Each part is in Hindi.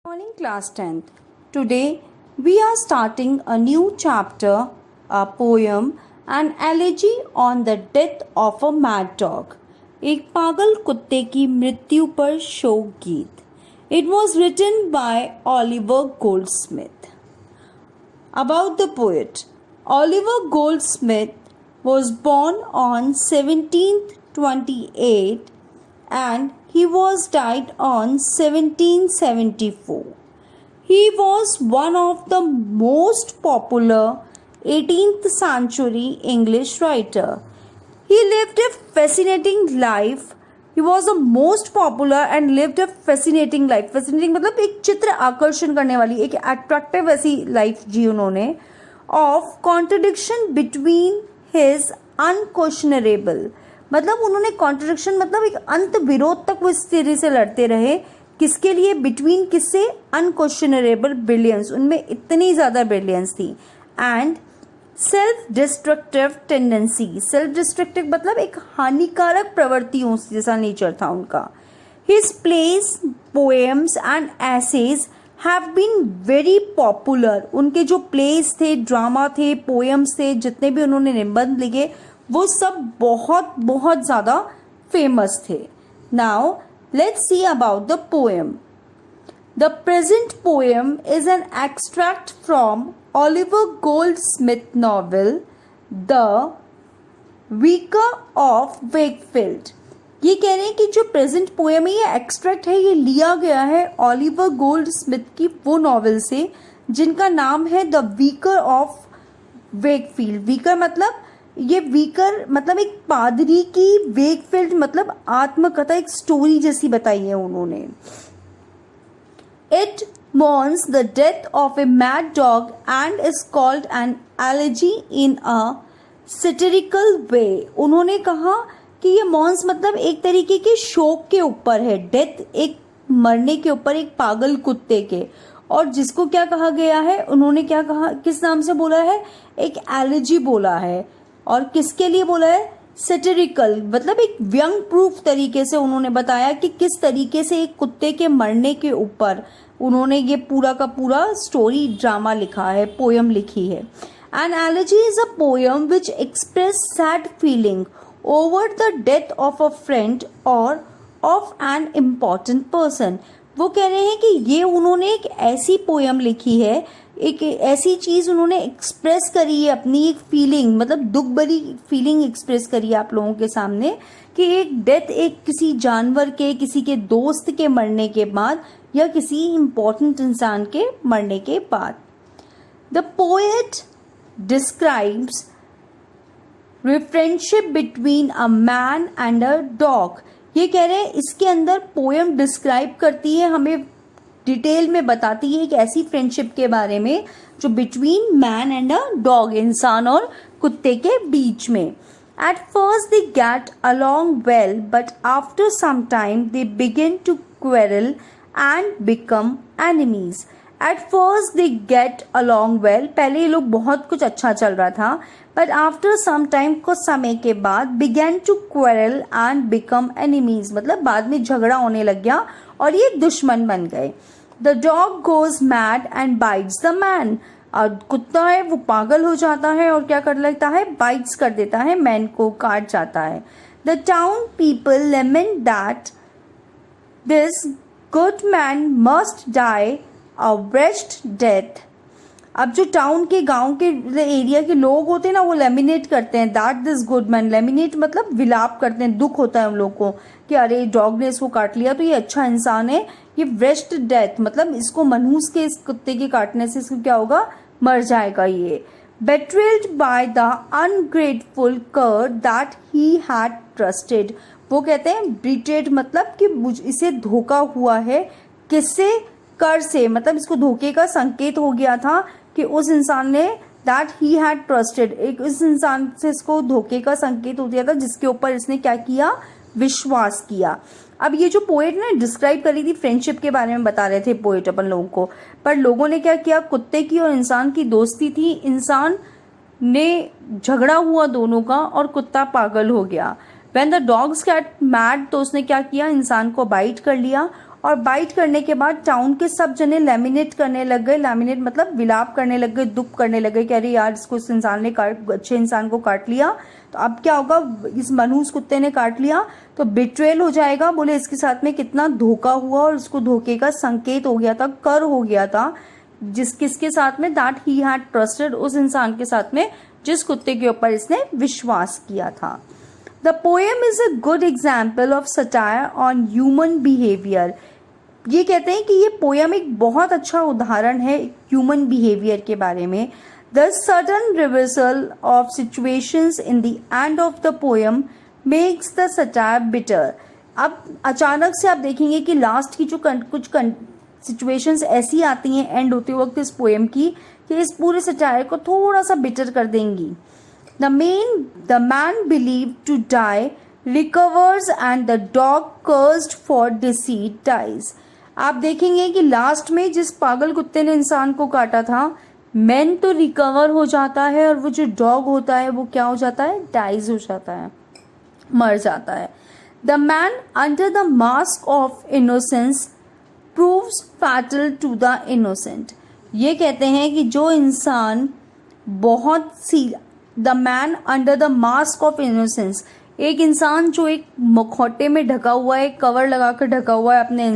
Morning class 10th. Today we are starting a new chapter, a poem, an elegy on the death of a mad dog. एक पागल कुत्ते की मृत्यु पर शोक गीत. It was written by Oliver Goldsmith. About the poet. Oliver Goldsmith was born on 1728 and he was died on 1774. He was one of the most popular 18th century English writer. He lived a fascinating life. He was the most popular and lived a fascinating life. Fascinating मतलब एक चित्र आकर्षण करने वाली, एक अट्रैक्टिव ऐसी लाइफ जी उन्होंने. Of contradiction between his unquestionable, मतलब उन्होंने कॉन्ट्रडिक्शन मतलब एक अंत विरोध तक वो इस तरह से लड़ते रहे. किसके लिए? बिटवीन किससे? अनक्वेश्चनरेबल ब्रिलियंस, उनमें इतनी ज़्यादा ब्रिलियंस थी. And self destructive tendency, self destructive मतलब एक हानिकारक प्रवृत्तियों जैसा नेचर था उनका. His plays, poems and essays have been very popular. उनके जो प्लेस थे, ड्रामा थे, पोएम्स थे, जितने भी उन्होंने निबंध लिखे वो सब बहुत बहुत ज़्यादा फेमस थे. Now let's see about the poem. The present poem is an extract from Oliver Goldsmith novel the weaker of Wakefield. ये कह रहे हैं कि जो प्रेजेंट पोएम है ये एक्सट्रैक्ट है, ये लिया गया है ऑलिवर गोल्डस्मिथ की वो नॉवेल से जिनका नाम है the weaker of Wakefield. Weaker मतलब ये वीकर मतलब एक पादरी की, वेकफील्ड मतलब आत्मकथा, एक स्टोरी जैसी बताई है उन्होंने. It mourns the death of a mad dog and is called an elegy in a satirical way. उन्होंने कहा कि ये mourns मतलब एक तरीके के शोक के ऊपर है, डेथ एक मरने के ऊपर एक पागल कुत्ते के. और जिसको क्या कहा गया है, उन्होंने क्या कहा, किस नाम से बोला है? एक एलिजी बोला है. और किसके लिए बोला है? सेटेरिकल मतलब एक व्यंग प्रूफ तरीके से उन्होंने बताया कि किस तरीके से एक कुत्ते के मरने के ऊपर उन्होंने ये पूरा का पूरा स्टोरी ड्रामा लिखा है, पोयम लिखी है. An elegy is a poem which express sad feeling over the death of a friend और ऑफ एन इम्पॉर्टेंट पर्सन. वो कह रहे हैं कि ये उन्होंने एक ऐसी पोयम लिखी है, एक ऐसी चीज़ उन्होंने एक्सप्रेस करी है, अपनी एक फीलिंग मतलब दुख भरी फीलिंग एक्सप्रेस करी है आप लोगों के सामने कि एक डेथ, एक किसी जानवर के, किसी के दोस्त के मरने के बाद या किसी इम्पोर्टेंट इंसान के मरने के बाद. The poet describes friendship between a man and a dog. ये कह रहे हैं इसके अंदर पोएम डिस्क्राइब करती है, हमें डिटेल में बताती है एक ऐसी फ्रेंडशिप के बारे में जो between man and a dog, इंसान और कुत्ते के बीच में. At first they get along well but after some time they begin to quarrel and become enemies. At first they get along well, पहले ये लोग बहुत कुछ अच्छा चल रहा था, बट आफ्टर सम टाइम, कुछ समय के बाद, began to quarrel and become enemies मतलब बाद में झगड़ा होने लग गया और ये दुश्मन बन गए. The dog goes mad and bytes the man. और कुत्ता है वो पागल हो जाता है और क्या कर लगता है? बाइट्स कर देता है, मैन को काट जाता है. The town people lament that this good man must die a wretched death. अब जो टाउन के, गांव के एरिया के लोग होते हैं ना, वो लेमिनेट करते हैं that this good man. Laminate मतलब विलाप करते हैं, दुख होता है उन लोगों को कि अरे डॉग ने इसको काट लिया तो ये अच्छा इंसान है. ये wretched डेथ मतलब इसको मनहूस के, इस कुत्ते के काटने से इसको क्या होगा? मर जाएगा ये. betrayed by the ungrateful cur that he had trusted. वो कहते हैं betrayed मतलब कि इसे धोखा हुआ है. किससे? कर से, मतलब इसको धोखे का संकेत हो गया था कि उस इंसान ने दैट ही हैड ट्रस्टेड, एक इस इंसान से इसको धोखे का संकेत हो गया था जिसके ऊपर इसने क्या किया? विश्वास किया. अब ये जो पोएट ने डिस्क्राइब करी थी फ्रेंडशिप के बारे में बता रहे थे पोएट अपन लोगों को, पर लोगों ने क्या किया? कुत्ते की और इंसान की दोस्ती थी, इंसान ने झगड़ा हुआ दोनों का और कुत्ता पागल हो गया. When the dogs get mad तो उसने क्या किया? इंसान को बाइट कर लिया और बाइट करने के बाद टाउन के सब जने लैमिनेट करने लग गए। लैमिनेट मतलब विलाप करने लग गए, दुख करने लग गए कि अरे यार इसको इस इंसान ने अच्छे इंसान को काट लिया, तो अब क्या होगा, इस मनहूस कुत्ते ने काट लिया तो बिट्रेल हो जाएगा। बोले इसके साथ में कितना धोखा हुआ और उसको धोखे का संकेत हो गया था, कर हो गया था, किसके साथ में, दैट ही हैड ट्रस्टेड, उस इंसान के साथ में जिस कुत्ते के ऊपर इसने विश्वास किया था। The poem is a good example of satire on human behaviour. ये कहते हैं कि ये पोयम एक बहुत अच्छा उदाहरण है ह्यूमन बिहेवियर के बारे में। The sudden reversal of situations in the end of the poem makes the satire bitter. अब अचानक से आप देखेंगे कि लास्ट की जो कुछ सिचुएशंस ऐसी आती हैं एंड होते वक्त इस पोएम की कि इस पूरे सटायर को थोड़ा सा बिटर कर देंगी। The man believed to die recovers and the dog cursed for deceit dies। आप देखेंगे कि लास्ट में जिस पागल कुत्ते ने इंसान को काटा था, मैन तो रिकवर हो जाता है और वो जो डॉग होता है वो क्या हो जाता है, डाइज हो जाता है, मर जाता है। The man under the mask of innocence proves fatal to the innocent. ये कहते हैं कि जो इंसान बहुत सी, the man under the mask of innocence, एक इंसान जो एक मुखौटे में ढका हुआ है, कवर लगाकर ढका हुआ है अपने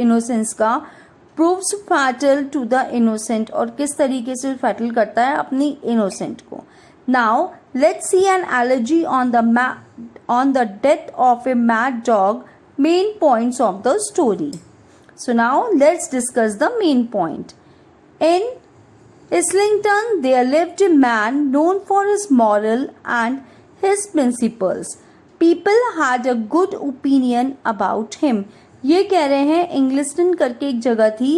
इनोसेंस का, proves fatal to the innocent, और किस तरीके से फैटल करता है अपनी इनोसेंट को। Now let's see an elegy on the death of a mad dog, main points of the story. So now let's discuss the main point. In Islington, there lived a man known for his moral and his principles. People had a good opinion about him. ये कह रहे हैं इंग्लिस्टन करके एक जगह थी,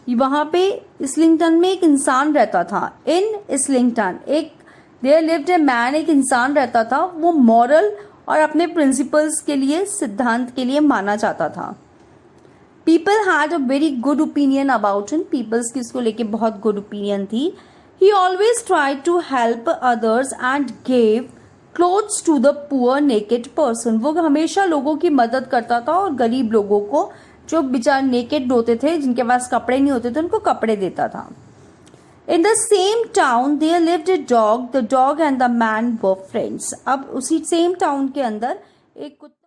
वहां पे इस्लिंगटन में एक इंसान रहता था। इन इस्लिंगटन एक there lived a man, एक इंसान रहता था, वो मॉरल और अपने प्रिंसिपल्स के लिए, सिद्धांत के लिए माना जाता था। People had a very good opinion about him. Peoples की इसको लेके बहुत good opinion थी। He always tried to help others and gave clothes to the poor naked person. वो हमेशा लोगों की मदद करता था और गरीब लोगों को जो बेचारे नेकेड होते थे, जिनके पास कपड़े नहीं होते थे, उनको कपड़े देता था। In the same town there lived a dog. The dog and the man were friends. अब उसी same town के अंदर एक कुत्ता